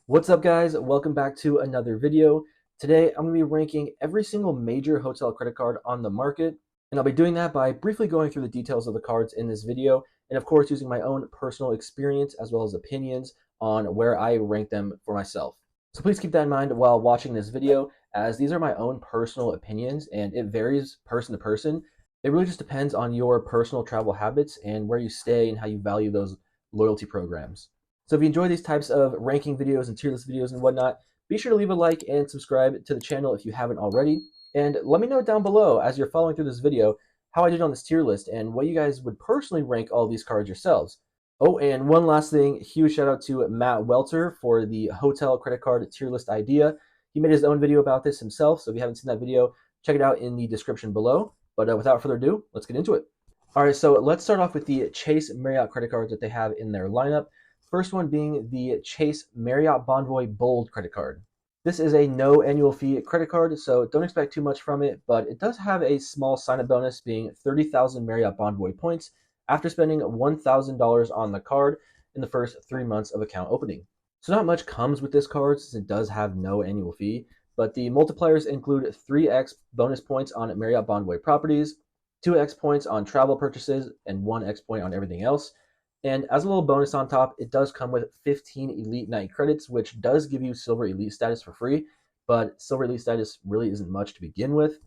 What's up, guys? Welcome back to another video. Today I'm going to be ranking every single major hotel credit card on the market, and I'll be doing that by briefly going through the details of the cards in this video, and of course using my own personal experience as well as opinions on where I rank them for myself. So please keep that in mind while watching this video, as these are my own personal opinions and it varies person to person. It really just depends on your personal travel habits and where you stay and how you value those loyalty programs. So if you enjoy these types of ranking videos and tier list videos and whatnot, be sure to leave a like and subscribe to the channel if you haven't already. And let me know down below as you're following through this video how I did on this tier list and what you guys would personally rank all these cards yourselves. Oh, and one last thing, huge shout out to Matt Welter for the hotel credit card tier list idea. He made his own video about this himself, so if you haven't seen that video, check it out in the description below. But without further ado, let's get into it. All right, so let's start off with the Chase Marriott credit cards that they have in their lineup. First one being the Chase Marriott Bonvoy Bold credit card. This is a no annual fee credit card, so don't expect too much from it, but it does have a small sign-up bonus being 30,000 Marriott Bonvoy points after spending $1,000 on the card in the first 3 months of account opening. So not much comes with this card since it does have no annual fee, but the multipliers include 3x bonus points on Marriott Bonvoy properties, 2x points on travel purchases, and 1x point on everything else. And as a little bonus on top, it does come with 15 Elite Night credits, which does give you Silver Elite status for free, but Silver Elite status really isn't much to begin with.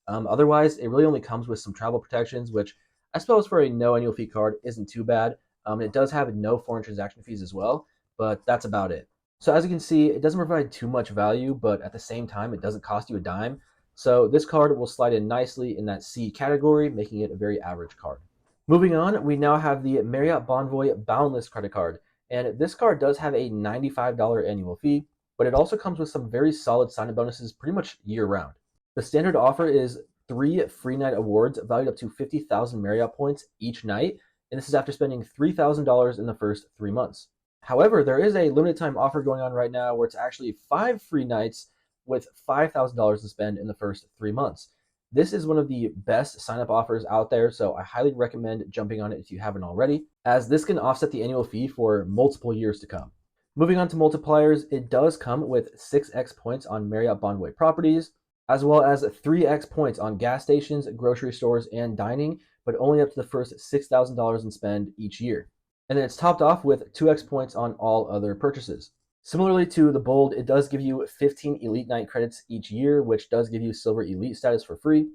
Otherwise, it really only comes with some travel protections, which I suppose for a no annual fee card isn't too bad. It does have no foreign transaction fees as well, but that's about it. So as you can see, it doesn't provide too much value, but at the same time, it doesn't cost you a dime. So this card will slide in nicely in that C category, making it a very average card. Moving on, we now have the Marriott Bonvoy Boundless credit card, and this card does have a $95 annual fee, but it also comes with some very solid sign-up bonuses pretty much year-round. The standard offer is 3 free night awards valued up to 50,000 Marriott points each night, and this is after spending $3,000 in the first 3 months. However, there is a limited time offer going on right now where it's actually 5 free nights with $5,000 to spend in the first 3 months. This is one of the best sign-up offers out there, so I highly recommend jumping on it if you haven't already, as this can offset the annual fee for multiple years to come. Moving on to multipliers, it does come with 6x points on Marriott Bonvoy properties, as well as 3x points on gas stations, grocery stores, and dining, but only up to the first $6,000 in spend each year. And then it's topped off with 2x points on all other purchases. Similarly to the Bold, it does give you 15 Elite Night credits each year, which does give you Silver Elite status for free.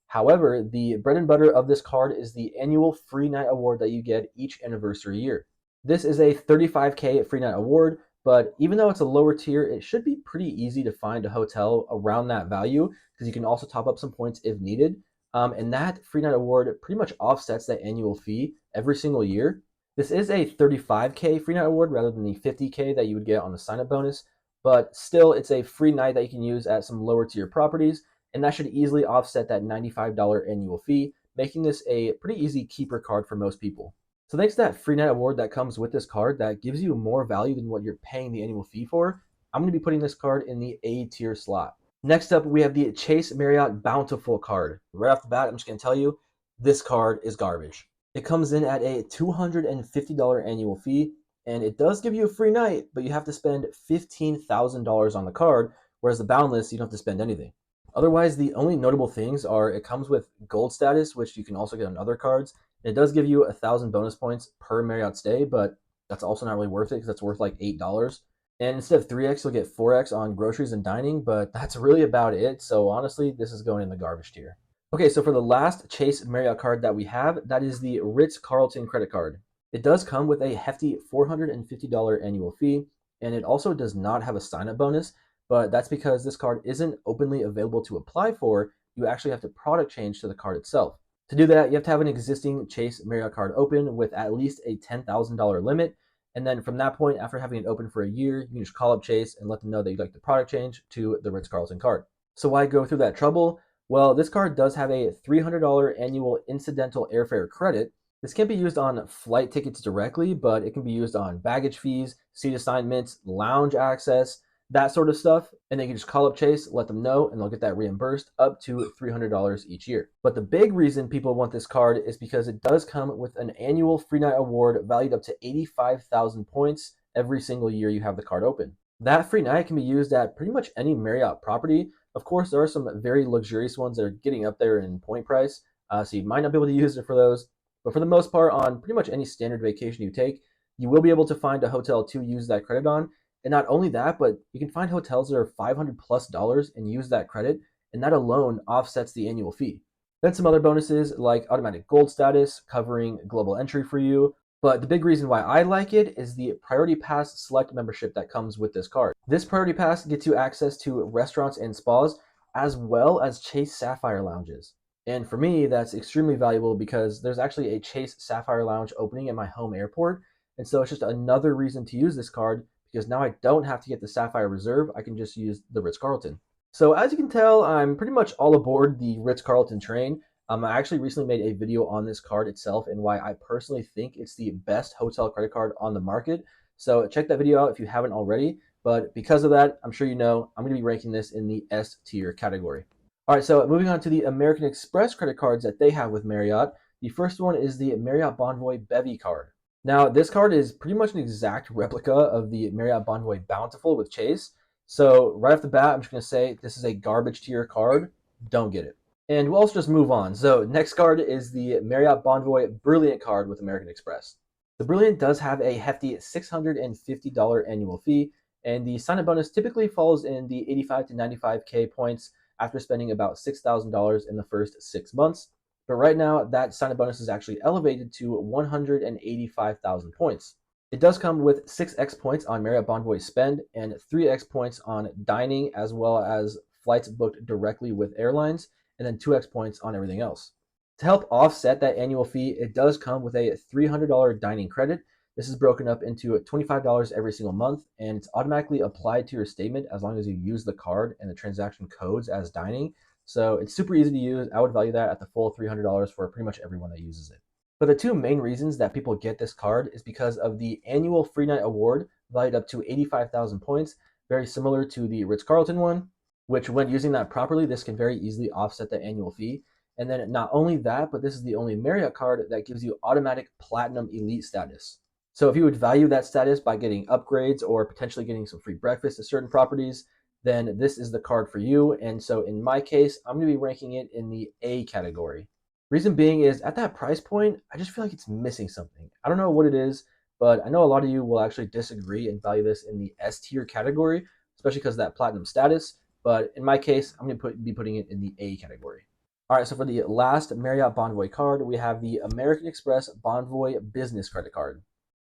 However, the bread and butter of this card is the annual free night award that you get each anniversary year. This is a 35K free night award, but even though it's a lower tier, it should be pretty easy to find a hotel around that value because you can also top up some points if needed. And that free night award pretty much offsets that annual fee every single year. This is a 35K free night award rather than the 50K that you would get on the sign-up bonus, but still it's a free night that you can use at some lower tier properties, and that should easily offset that $95 annual fee, making this a pretty easy keeper card for most people. So thanks to that free night award that comes with this card that gives you more value than what you're paying the annual fee for, I'm going to be putting this card in the A tier slot. Next up, we have the Chase Marriott Bountiful card. Right off the bat, I'm just going to tell you, this card is garbage. It comes in at a $250 annual fee, and it does give you a free night, but you have to spend $15,000 on the card, whereas the Boundless, you don't have to spend anything. Otherwise, the only notable things are it comes with gold status, which you can also get on other cards. And it does give you 1,000 bonus points per Marriott stay, but that's also not really worth it because that's worth like $8. And instead of 3x, you'll get 4x on groceries and dining, but that's really about it. So honestly, this is going in the garbage tier. Okay, so for the last Chase Marriott card that we have, that is the Ritz-Carlton credit card. It does come with a hefty $450 annual fee, and it also does not have a sign-up bonus, but that's because this card isn't openly available to apply for. You actually have to product change to the card itself. To do that, you have to have an existing Chase Marriott card open with at least a $10,000 limit, and then from that point, after having it open for a year, you can just call up Chase and let them know that you'd like the product change to the Ritz-Carlton card. So why go through that trouble? Well, this card does have a $300 annual incidental airfare credit. This can't be used on flight tickets directly, but it can be used on baggage fees, seat assignments, lounge access, that sort of stuff. And then you can just call up Chase, let them know, and they'll get that reimbursed up to $300 each year. But the big reason people want this card is because it does come with an annual free night award valued up to 85,000 points every single year you have the card open. That free night can be used at pretty much any Marriott property. Of course, there are some very luxurious ones that are getting up there in point price, so you might not be able to use it for those. But for the most part, on pretty much any standard vacation you take, you will be able to find a hotel to use that credit on. And not only that, but you can find hotels that are $500+ and use that credit, and that alone offsets the annual fee. Then some other bonuses like automatic gold status, covering global entry for you. But the big reason why I like it is the Priority Pass Select membership that comes with this card. This Priority Pass gets you access to restaurants and spas, as well as Chase Sapphire lounges. And for me, that's extremely valuable because there's actually a Chase Sapphire lounge opening at my home airport. And so it's just another reason to use this card because now I don't have to get the Sapphire Reserve. I can just use the Ritz-Carlton. So as you can tell, I'm pretty much all aboard the Ritz-Carlton train. I actually recently made a video on this card itself and why I personally think it's the best hotel credit card on the market. So check that video out if you haven't already. But because of that, I'm sure you know, I'm going to be ranking this in the S tier category. All right, so moving on to the American Express credit cards that they have with Marriott. The first one is the Marriott Bonvoy Bevy card. Now, this card is pretty much an exact replica of the Marriott Bonvoy Bountiful with Chase. So right off the bat, I'm just going to say this is a garbage tier card. Don't get it. And we'll also just move on. So next card is the Marriott Bonvoy Brilliant card with American Express. The Brilliant does have a hefty $650 annual fee, and the sign-up bonus typically falls in the 85 to 95K points after spending about $6,000 in the first 6 months. But right now, that sign-up bonus is actually elevated to 185,000 points. It does come with 6x points on Marriott Bonvoy spend and 3x points on dining, as well as flights booked directly with airlines, and then 2x points on everything else. To help offset that annual fee, it does come with a $300 dining credit. This is broken up into $25 every single month, and it's automatically applied to your statement as long as you use the card and the transaction codes as dining. So it's super easy to use. I would value that at the full $300 for pretty much everyone that uses it. But the two main reasons that people get this card is because of the annual free night award valued up to 85,000 points, very similar to the Ritz-Carlton one, which when using that properly, this can very easily offset the annual fee. And then not only that, but this is the only Marriott card that gives you automatic Platinum Elite status. So if you would value that status by getting upgrades or potentially getting some free breakfast at certain properties, then this is the card for you. And so in my case, I'm going to be ranking it in the A category. Reason being is at that price point, I just feel like it's missing something. I don't know what it is, but I know a lot of you will actually disagree and value this in the S tier category, especially because of that platinum status. But in my case, I'm going to be putting it in the A category. All right, so for the last Marriott Bonvoy card, we have the American Express Bonvoy Business Credit Card.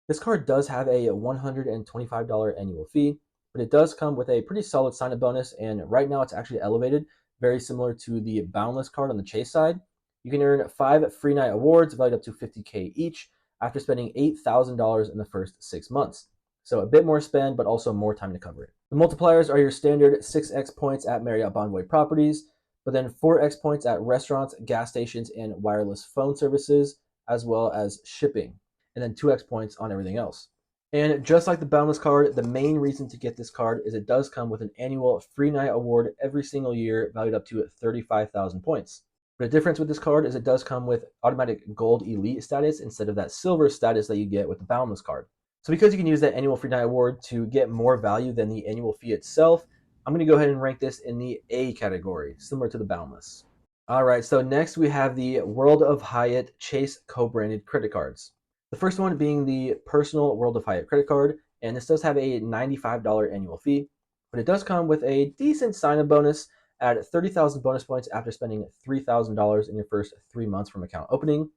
This card does have a $125 annual fee, but it does come with a pretty solid sign-up bonus, and right now it's actually elevated, very similar to the Boundless card on the Chase side. You can earn 5 free night awards valued up to $50K each after spending $8,000 in the first 6 months. So a bit more spend, but also more time to cover it. The multipliers are your standard 6x points at Marriott Boundless properties, but then 4x points at restaurants, gas stations, and wireless phone services, as well as shipping, and then 2x points on everything else. And just like the Boundless card, the main reason to get this card is it does come with an annual free night award every single year valued up to 35,000 points. But the difference with this card is it does come with automatic gold elite status instead of that silver status that you get with the Boundless card. So because you can use that annual free night award to get more value than the annual fee itself, I'm going to go ahead and rank this in the A category, similar to the Boundless. All right, so next we have the World of Hyatt Chase co-branded credit cards. The first one being the personal World of Hyatt credit card, and this does have a $95 annual fee, but it does come with a decent sign-up bonus at 30,000 bonus points after spending $3,000 in your first 3 months from account opening.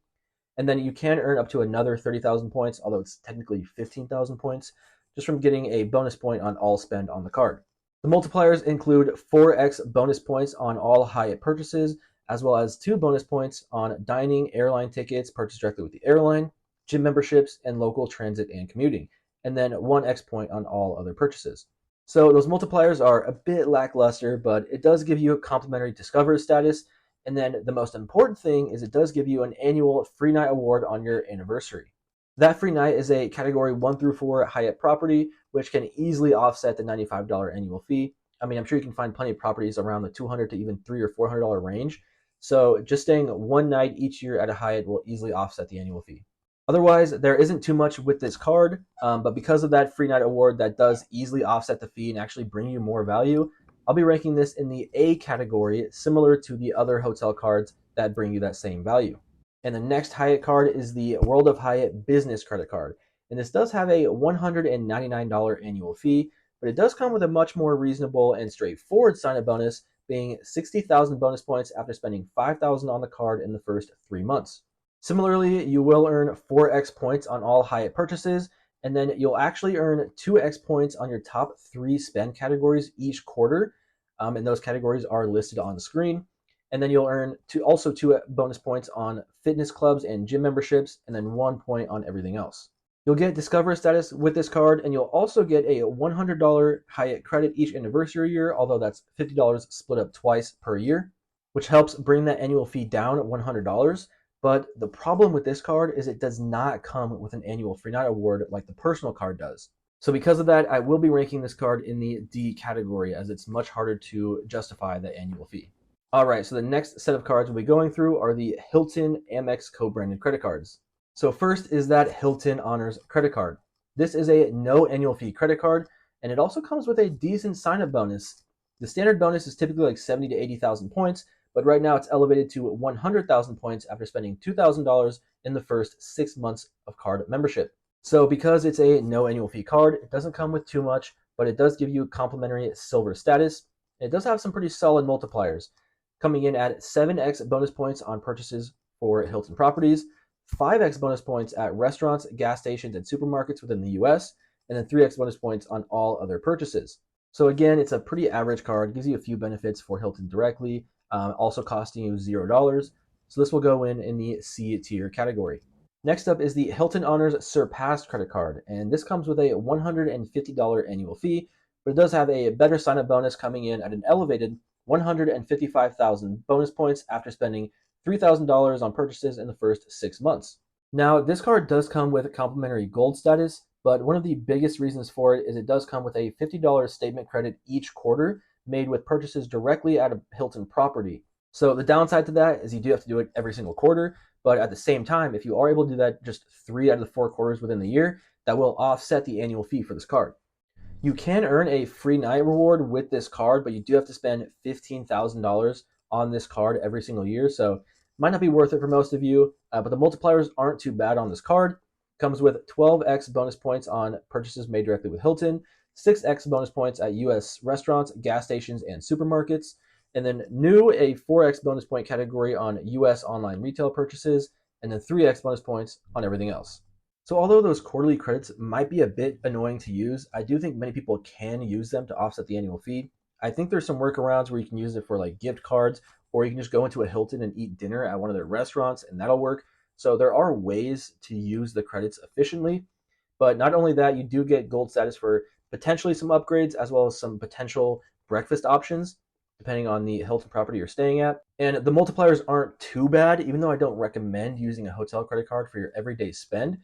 And then you can earn up to another 30,000 points, although it's technically 15,000 points, just from getting a bonus point on all spend on the card. The multipliers include 4x bonus points on all Hyatt purchases, as well as 2 bonus points on dining, airline tickets purchased directly with the airline, gym memberships, and local transit and commuting, and then 1x point on all other purchases. So those multipliers are a bit lackluster, but it does give you a complimentary Discover status. And then the most important thing is it does give you an annual free night award on your anniversary. That free night is a category 1 through 4 Hyatt property, which can easily offset the $95 annual fee. I mean, I'm sure you can find plenty of properties around the $200 to even $300 or $400 range. So just staying one night each year at a Hyatt will easily offset the annual fee. Otherwise, there isn't too much with this card, but because of that free night award that does easily offset the fee and actually bring you more value, I'll be ranking this in the A category, similar to the other hotel cards that bring you that same value. And the next Hyatt card is the World of Hyatt Business Credit Card. And this does have a $199 annual fee, but it does come with a much more reasonable and straightforward sign-up bonus, being 60,000 bonus points after spending 5,000 on the card in the first 3 months. Similarly, you will earn 4x points on all Hyatt purchases, and then you'll actually earn 2x points on your top 3 spend categories each quarter, and those categories are listed on the screen. And then you'll earn also 2 bonus points on fitness clubs and gym memberships, and then 1 point on everything else. You'll get Discover status with this card, and you'll also get a $100 Hyatt credit each anniversary year, although that's $50 split up twice per year, which helps bring that annual fee down at $100. But the problem with this card is it does not come with an annual free night award like the personal card does. So because of that, I will be ranking this card in the D category, as it's much harder to justify the annual fee. All right, so the next set of cards we'll be going through are the Hilton Amex co-branded credit cards. So first is that Hilton Honors credit card. This is a no annual fee credit card, and it also comes with a decent sign-up bonus. The standard bonus is typically like 70 to 80,000 points, but right now it's elevated to 100,000 points after spending $2,000 in the first 6 months of card membership. So because it's a no annual fee card, it doesn't come with too much, but it does give you complimentary silver status. It does have some pretty solid multipliers, coming in at 7x bonus points on purchases for Hilton properties, 5x bonus points at restaurants, gas stations, and supermarkets within the US, and then 3x bonus points on all other purchases. So again, it's a pretty average card, gives you a few benefits for Hilton directly, also costing you $0. So this will go in the C tier category. Next up is the Hilton Honors Surpass credit card, and this comes with a $150 annual fee, but it does have a better sign-up bonus coming in at an elevated 155,000 bonus points after spending $3,000 on purchases in the first 6 months. Now, this card does come with complimentary gold status, but one of the biggest reasons for it is it does come with a $50 statement credit each quarter made with purchases directly at a Hilton property. So the downside to that is you do have to do it every single quarter, but at the same time, if you are able to do that just 3 out of the 4 quarters within the year, that will offset the annual fee for this card. You can earn a free night reward with this card, but you do have to spend $15,000 on this card every single year, so it might not be worth it for most of you, but the multipliers aren't too bad on this card. It comes with 12x bonus points on purchases made directly with Hilton, 6x bonus points at US restaurants, gas stations, and supermarkets, and then new, a 4x bonus point category on US online retail purchases, and then 3x bonus points on everything else. So although those quarterly credits might be a bit annoying to use, I do think many people can use them to offset the annual fee. I think there's some workarounds where you can use it for like gift cards, or you can just go into a Hilton and eat dinner at one of their restaurants, and that'll work. So there are ways to use the credits efficiently. But not only that, you do get gold status for potentially some upgrades, as well as some potential breakfast options, depending on the Hilton property you're staying at. And the multipliers aren't too bad, even though I don't recommend using a hotel credit card for your everyday spend.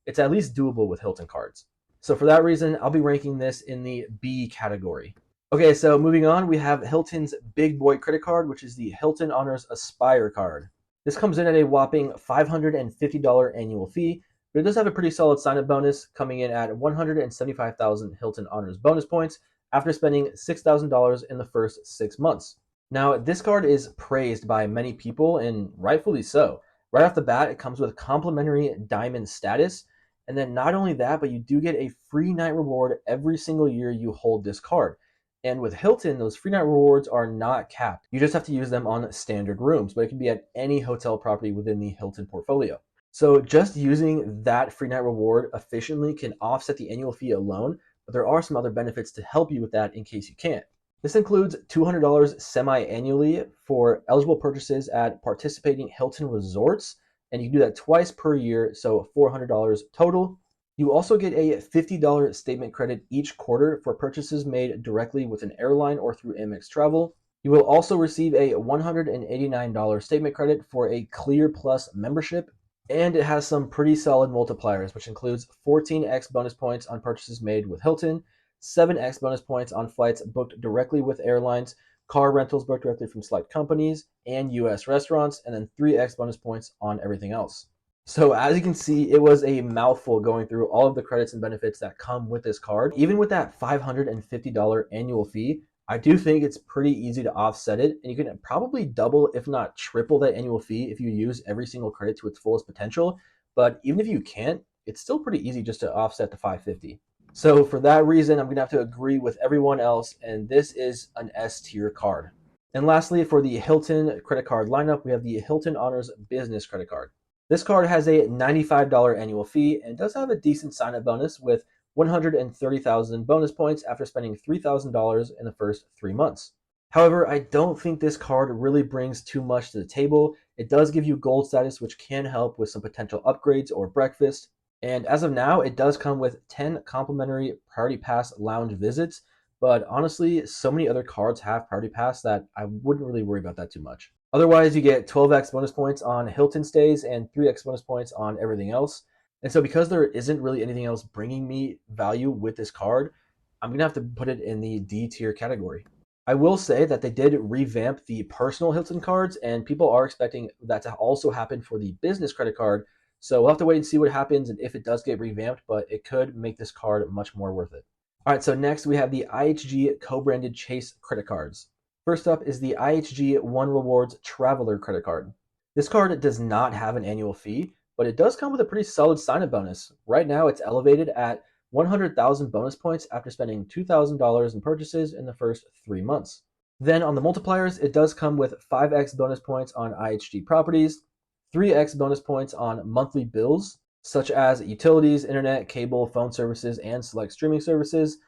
It's at least doable with Hilton cards. So for that reason, I'll be ranking this in the B category. Okay, so moving on, we have Hilton's Big Boy credit card, which is the Hilton Honors Aspire card. This comes in at a whopping $550 annual fee, but it does have a pretty solid sign-up bonus, coming in at 175,000 Hilton Honors bonus points after spending $6,000 in the first 6 months. Now, this card is praised by many people, and rightfully so. Right off the bat, it comes with complimentary diamond status, and then not only that, but you do get a free night reward every single year you hold this card. And with Hilton, those free night rewards are not capped. You just have to use them on standard rooms, but it can be at any hotel property within the Hilton portfolio. So just using that free night reward efficiently can offset the annual fee alone, but there are some other benefits to help you with that in case you can't. This includes $200 semi-annually for eligible purchases at participating Hilton resorts, and you can do that twice per year, so $400 total. You also get a $50 statement credit each quarter for purchases made directly with an airline or through Amex Travel. You will also receive a $189 statement credit for a Clear Plus membership, and it has some pretty solid multipliers, which includes 14x bonus points on purchases made with Hilton, 7x bonus points on flights booked directly with airlines, car rentals booked directly from select companies, and US restaurants, and then 3x bonus points on everything else. So as you can see, it was a mouthful going through all of the credits and benefits that come with this card. Even with that $550 annual fee, I do think it's pretty easy to offset it, and you can probably double, if not triple, that annual fee if you use every single credit to its fullest potential. But even if you can't, it's still pretty easy just to offset the 550. So for that reason, I'm gonna have to agree with everyone else, and this is an S tier card. And lastly, for the Hilton credit card lineup, we have the Hilton Honors Business credit card. This card has a $95 annual fee and does have a decent sign-up bonus with 130,000 bonus points after spending $3,000 in the first 3 months. However, I don't think this card really brings too much to the table. It does give you gold status, which can help with some potential upgrades or breakfast. And as of now, it does come with 10 complimentary Priority Pass lounge visits. But honestly, so many other cards have Priority Pass that I wouldn't really worry about that too much. Otherwise, you get 12x bonus points on Hilton stays and 3x bonus points on everything else. And so because there isn't really anything else bringing me value with this card, I'm going to have to put it in the D tier category. I will say that they did revamp the personal Hilton cards, and people are expecting that to also happen for the business credit card. So we'll have to wait and see what happens and if it does get revamped, but it could make this card much more worth it. All right, so next we have the IHG co-branded Chase credit cards. First up is the IHG One Rewards Traveler credit card. This card does not have an annual fee, but it does come with a pretty solid sign-up bonus. Right now, it's elevated at 100,000 bonus points after spending $2,000 in purchases in the first 3 months. Then on the multipliers, it does come with 5x bonus points on IHG properties, 3x bonus points on monthly bills, such as utilities, internet, cable, phone services, and select streaming services.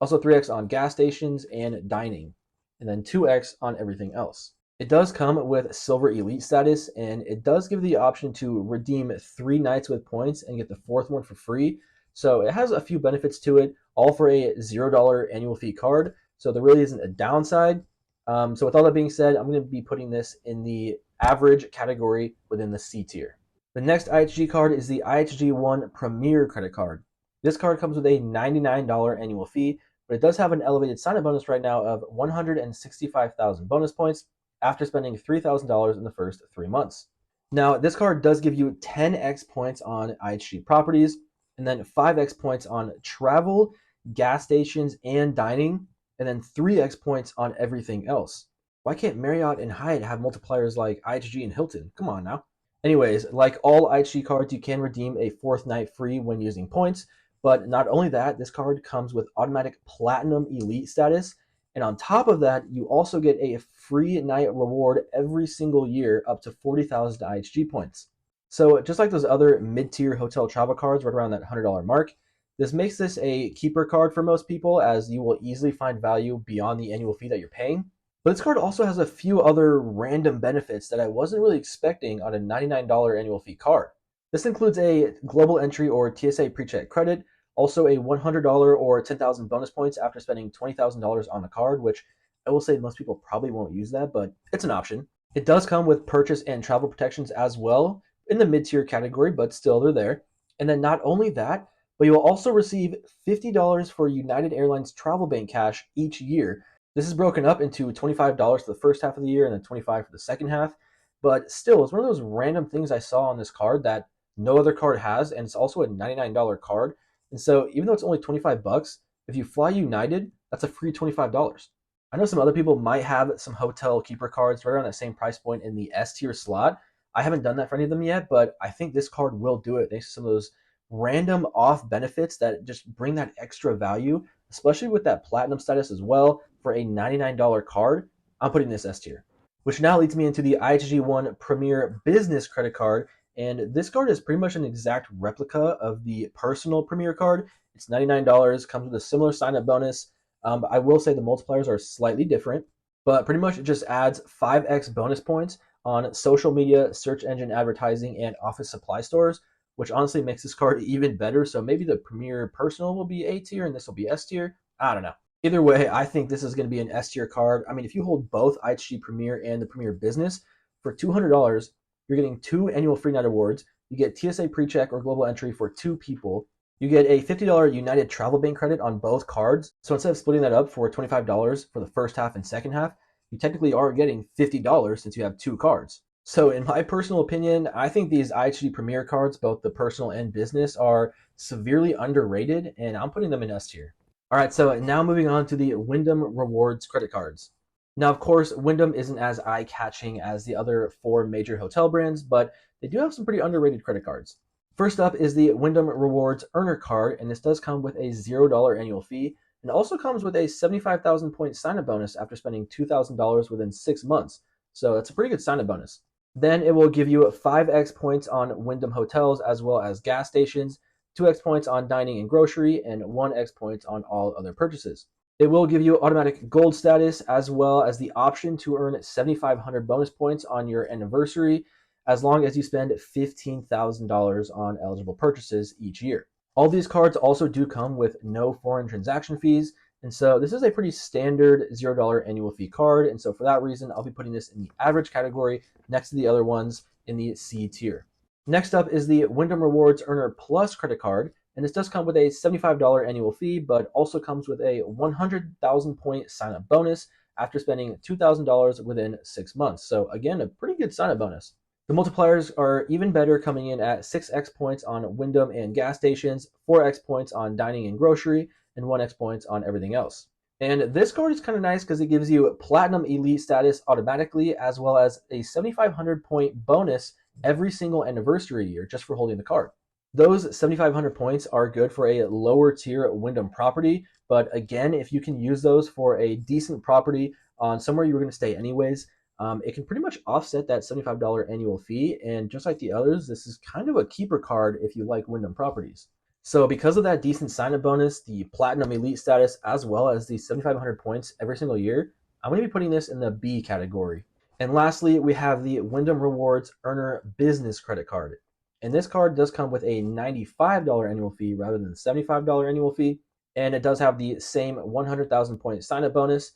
Also 3x on gas stations and dining, and then 2x on everything else. It does come with Silver Elite status, and it does give the option to redeem 3 nights with points and get the 4th one for free. So it has a few benefits to it, all for a $0 annual fee card. So there really isn't a downside. So with all that being said, I'm going to be putting this in the average category within the C tier. The next IHG card is the IHG One Premier credit card. This card comes with a $99 annual fee, but it does have an elevated sign-up bonus right now of 165,000 bonus points after spending $3,000 in the first 3 months. Now, this card does give you 10x points on IHG properties, and then 5x points on travel, gas stations, and dining, and then 3x points on everything else. Why can't Marriott and Hyatt have multipliers like IHG and Hilton? Come on now. Anyways, like all IHG cards, you can redeem a 4th night free when using points, but not only that, this card comes with automatic Platinum Elite status, and on top of that, you also get a free night reward every single year up to 40,000 IHG points. So just like those other mid-tier hotel travel cards right around that $100 mark, this makes this a keeper card for most people, as you will easily find value beyond the annual fee that you're paying. But this card also has a few other random benefits that I wasn't really expecting on a $99 annual fee card. This includes a global entry or TSA pre-check credit, also a $100 or 10,000 bonus points after spending $20,000 on the card, which I will say most people probably won't use that, but it's an option. It does come with purchase and travel protections as well in the mid-tier category, but still they're there. And then not only that, but you will also receive $50 for United Airlines Travel Bank cash each year. This is broken up into $25 for the first half of the year and then $25 for the second half. But still, it's one of those random things I saw on this card that no other card has, and it's also a $99 card. And so even though it's only 25 bucks, if you fly United, that's a free $25. I know some other people might have some hotel keeper cards right around that same price point in the S tier slot. I haven't done that for any of them yet, but I think this card will do it thanks to some of those random off benefits that just bring that extra value, especially with that platinum status as well for a $99 card. I'm putting this S tier, which now leads me into the IHG One Premier Business credit card. And this card is pretty much an exact replica of the personal Premier card. It's $99, comes with a similar sign-up bonus. I will say the multipliers are slightly different, but pretty much it just adds 5x bonus points on social media, search engine advertising, and office supply stores, which honestly makes this card even better. So maybe the Premier Personal will be A tier and this will be S tier. I don't know. Either way, I think this is going to be an S tier card. I mean, if you hold both IHG Premier and the Premier Business for $200, you're getting 2 annual free night awards. You get TSA pre-check or global entry for 2 people. You get a $50 United Travel Bank credit on both cards. So instead of splitting that up for $25 for the first half and second half, you technically are getting $50 since you have 2 cards. So in my personal opinion, I think these IHG Premier cards, both the personal and business, are severely underrated, and I'm putting them in S tier. All right, so now moving on to the Wyndham Rewards credit cards. Now, of course, Wyndham isn't as eye-catching as the other four major hotel brands, but they do have some pretty underrated credit cards. First up is the Wyndham Rewards Earner Card, and this does come with a $0 annual fee, and also comes with a 75,000 point sign-up bonus after spending $2,000 within 6 months. So that's a pretty good sign-up bonus. Then it will give you 5x points on Wyndham hotels as well as gas stations, 2x points on dining and grocery, and 1x points on all other purchases. It will give you automatic gold status as well as the option to earn 7,500 bonus points on your anniversary as long as you spend $15,000 on eligible purchases each year. All these cards also do come with no foreign transaction fees, and so this is a pretty standard $0 annual fee card, and so for that reason, I'll be putting this in the average category next to the other ones in the C tier. Next up is the Wyndham Rewards Earner Plus credit card, and this does come with a $75 annual fee, but also comes with a 100,000 point sign-up bonus after spending $2,000 within 6 months. So again, a pretty good sign-up bonus. The multipliers are even better, coming in at 6x points on Wyndham and gas stations, 4x points on dining and grocery, and 1x points on everything else. And this card is kind of nice because it gives you Platinum Elite status automatically, as well as a 7,500 point bonus every single anniversary year just for holding the card. Those 7,500 points are good for a lower tier Wyndham property, but again, if you can use those for a decent property on somewhere you were going to stay anyways, it can pretty much offset that $75 annual fee. And just like the others, this is kind of a keeper card if you like Wyndham properties. So because of that decent sign-up bonus, the Platinum Elite status, as well as the 7,500 points every single year, I'm going to be putting this in the B category. And lastly, we have the Wyndham Rewards Earner Business Credit Card. And this card does come with a $95 annual fee rather than the $75 annual fee. And it does have the same 100,000 point sign-up bonus.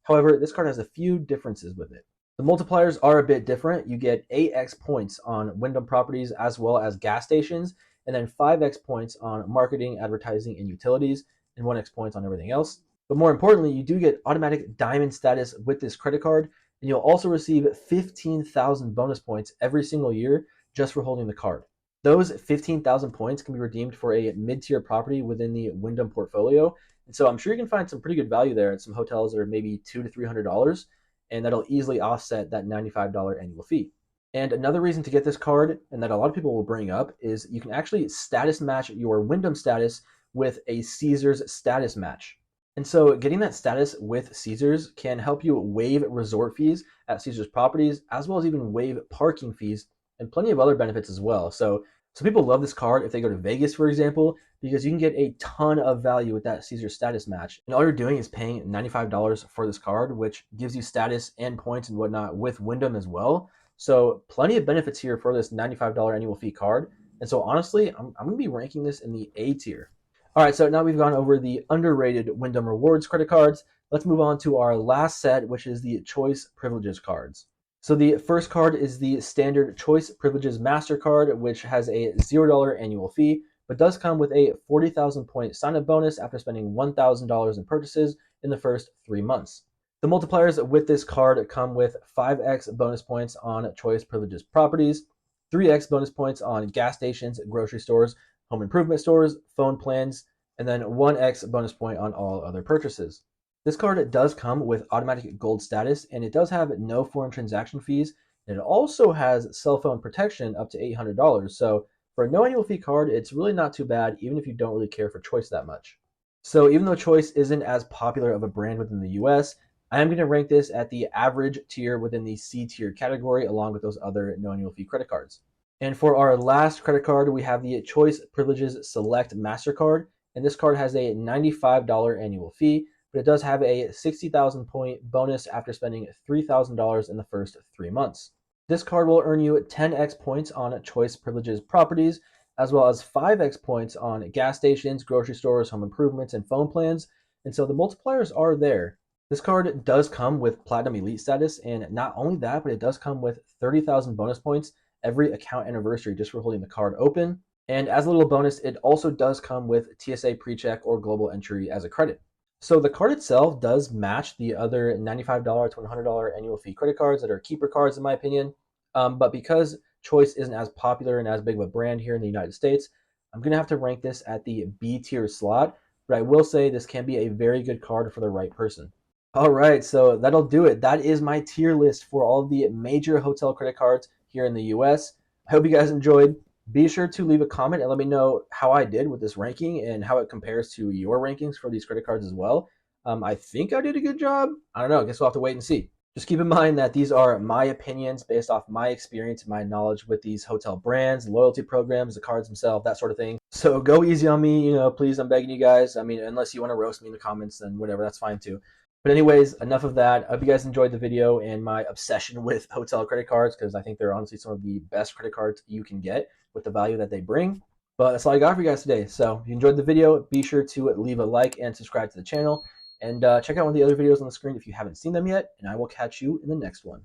However, this card has a few differences with it. The multipliers are a bit different. You get 8x points on Wyndham properties as well as gas stations, and then 5x points on marketing, advertising, and utilities, and 1x points on everything else. But more importantly, you do get automatic diamond status with this credit card, and you'll also receive 15,000 bonus points every single year just for holding the card. Those 15,000 points can be redeemed for a mid-tier property within the Wyndham portfolio, and so I'm sure you can find some pretty good value there at some hotels that are maybe $200 to $300, and that'll easily offset that $95 annual fee. And another reason to get this card, and that a lot of people will bring up, is you can actually status match your Wyndham status with a Caesars status match. And so getting that status with Caesars can help you waive resort fees at Caesars properties, as well as even waive parking fees and plenty of other benefits as well. So people love this card if they go to Vegas, for example, because you can get a ton of value with that Caesar status match. And all you're doing is paying $95 for this card, which gives you status and points and whatnot with Wyndham as well. So plenty of benefits here for this $95 annual fee card. And so honestly, I'm going to be ranking this in the A tier. All right, so now we've gone over the underrated Wyndham Rewards credit cards. Let's move on to our last set, which is the Choice Privileges cards. So the first card is the standard Choice Privileges MasterCard, which has a $0 annual fee, but does come with a 40,000 point sign-up bonus after spending $1,000 in purchases in the first 3 months. The multipliers with this card come with 5x bonus points on Choice Privileges properties, 3x bonus points on gas stations, grocery stores, home improvement stores, phone plans, and then 1x bonus point on all other purchases. This card does come with automatic gold status, and it does have no foreign transaction fees, and it also has cell phone protection up to $800. So for a no annual fee card, it's really not too bad, even if you don't really care for Choice that much. So even though Choice isn't as popular of a brand within the US, I am going to rank this at the average tier within the C tier category, along with those other no annual fee credit cards. And for our last credit card, we have the Choice Privileges Select MasterCard, and this card has a $95 annual fee, but it does have a 60,000 point bonus after spending $3,000 in the first 3 months. This card will earn you 10x points on Choice Privileges properties, as well as 5x points on gas stations, grocery stores, home improvements, and phone plans, and so the multipliers are there. This card does come with Platinum Elite status, and not only that, but it does come with 30,000 bonus points every account anniversary just for holding the card open. And as a little bonus, it also does come with TSA PreCheck or Global Entry as a credit. So the card itself does match the other $95 to $100 annual fee credit cards that are keeper cards, in my opinion. But because Choice isn't as popular and as big of a brand here in the United States, I'm going to have to rank this at the B tier slot. But I will say this can be a very good card for the right person. All right, so that'll do it. That is my tier list for all of the major hotel credit cards here in the US. I hope you guys enjoyed. Be sure to leave a comment and let me know how I did with this ranking and how it compares to your rankings for these credit cards as well. I think I did a good job. I don't know. I guess we'll have to wait and see. Just keep in mind that these are my opinions based off my experience and my knowledge with these hotel brands, loyalty programs, the cards themselves, that sort of thing. So go easy on me, please. I'm begging you guys. I mean, unless you want to roast me in the comments, then whatever, that's fine too. But anyways, enough of that. I hope you guys enjoyed the video and my obsession with hotel credit cards, because I think they're honestly some of the best credit cards you can get with the value that they bring. But that's all I got for you guys today. So if you enjoyed the video, be sure to leave a like and subscribe to the channel. And check out one of the other videos on the screen if you haven't seen them yet. And I will catch you in the next one.